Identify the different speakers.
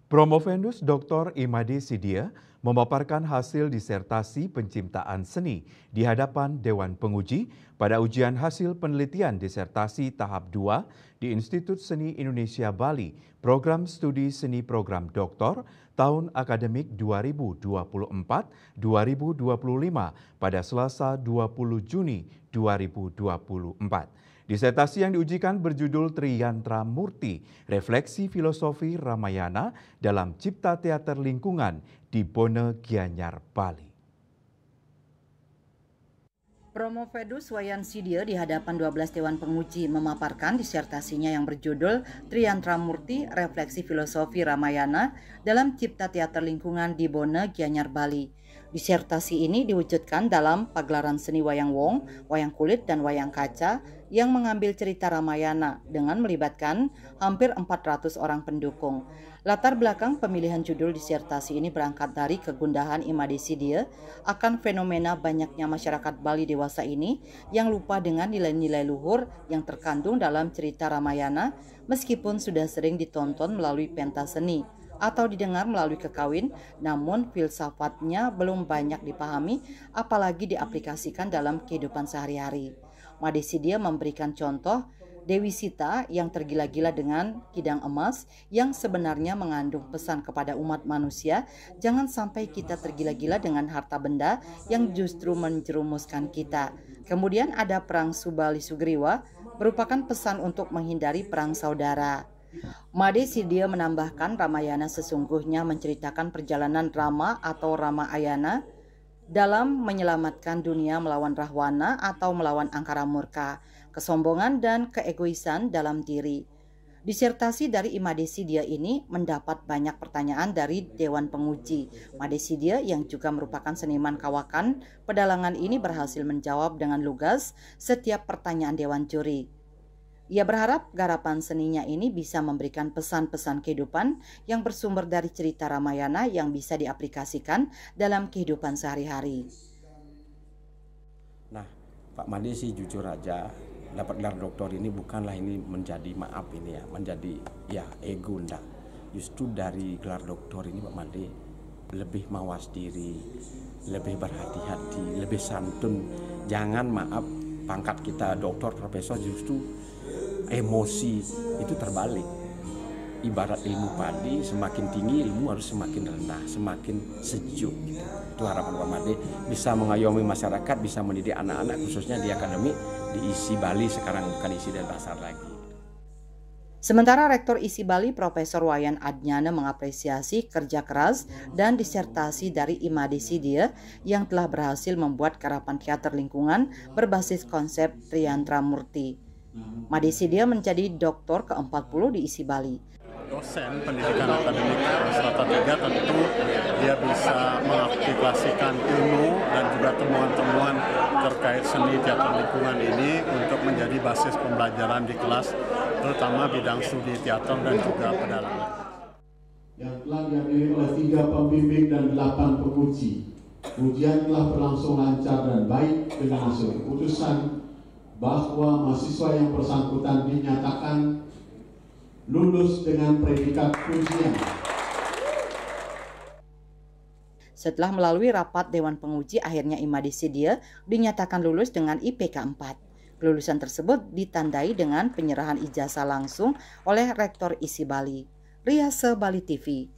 Speaker 1: Promovendus Dr. Imade Sidia memaparkan hasil disertasi penciptaan seni di hadapan Dewan Penguji pada ujian hasil penelitian disertasi tahap 2 di Institut Seni Indonesia Bali, Program Studi Seni Program Doktor tahun akademik 2024-2025 pada Selasa 20 Juni 2024. Disertasi yang diujikan berjudul Triyantra Murti, Refleksi Filosofi Ramayana dalam Cipta Teater Lingkungan di Bone Gianyar, Bali.
Speaker 2: Promovendus Wayan Sidia di hadapan 12 Dewan Penguji memaparkan disertasinya yang berjudul Triyantra Murti, Refleksi Filosofi Ramayana dalam Cipta Teater Lingkungan di Bone Gianyar, Bali. Disertasi ini diwujudkan dalam pagelaran seni wayang wong, wayang kulit, dan wayang kaca yang mengambil cerita Ramayana dengan melibatkan hampir 400 orang pendukung. Latar belakang pemilihan judul disertasi ini berangkat dari kegundahan Imade Sidia akan fenomena banyaknya masyarakat Bali dewasa ini yang lupa dengan nilai-nilai luhur yang terkandung dalam cerita Ramayana meskipun sudah sering ditonton melalui pentas seni atau didengar melalui kekawin, namun filsafatnya belum banyak dipahami apalagi diaplikasikan dalam kehidupan sehari-hari. Imade Sidia memberikan contoh Dewi Sita yang tergila-gila dengan kidang emas yang sebenarnya mengandung pesan kepada umat manusia, jangan sampai kita tergila-gila dengan harta benda yang justru menjerumuskan kita. Kemudian ada perang Subali Sugriwa, merupakan pesan untuk menghindari perang saudara. Imade Sidia menambahkan Ramayana sesungguhnya menceritakan perjalanan Rama atau Rama Ayana dalam menyelamatkan dunia melawan Rahwana atau melawan angkara murka, kesombongan dan keegoisan dalam diri. Disertasi dari Imade Sidia ini mendapat banyak pertanyaan dari Dewan Penguji. Imade Sidia yang juga merupakan seniman kawakan pedalangan ini berhasil menjawab dengan lugas setiap pertanyaan Dewan Juri. Ia berharap garapan seninya ini bisa memberikan pesan-pesan kehidupan yang bersumber dari cerita Ramayana yang bisa diaplikasikan dalam kehidupan sehari-hari.
Speaker 3: Nah, Pak Made sih jujur aja dapat gelar doktor ini bukanlah ini menjadi menjadi ego enggak. Justru dari gelar doktor ini Pak Made lebih mawas diri, lebih berhati-hati, lebih santun. Jangan pangkat kita doktor, profesor justru emosi itu terbalik. Ibarat ilmu padi, semakin tinggi ilmu harus semakin rendah, semakin sejuk gitu. Itu harapan Pak Made bisa mengayomi masyarakat, bisa mendidik anak-anak khususnya di akademi di ISI Bali, sekarang bukan ISI Denpasar lagi.
Speaker 2: Sementara Rektor ISI Bali Profesor Wayan Adnyana mengapresiasi kerja keras dan disertasi dari Imade Sidia yang telah berhasil membuat garapan teater lingkungan berbasis konsep Triyantra Murti. Imade Sidia menjadi doktor ke-40 di ISI Bali.
Speaker 4: Dosen pendidikan akademik strata 3 tentu dia bisa mengaplikasikan ilmu dan juga temuan-temuan terkait seni teater lingkungan ini untuk menjadi basis pembelajaran di kelas, terutama bidang studi teater dan juga pedalangan.
Speaker 5: Yang telah dihadiri oleh 3 pembimbing dan 8 penguji. Ujian telah berlangsung lancar dan baik dengan hasil keputusan bahwa mahasiswa yang bersangkutan dinyatakan lulus dengan predikat ujian.
Speaker 2: Setelah melalui rapat Dewan Penguji, akhirnya Imade Sidia dinyatakan lulus dengan IPK 4. Kelulusan tersebut ditandai dengan penyerahan ijazah langsung oleh Rektor ISI Bali. Riase Bali TV.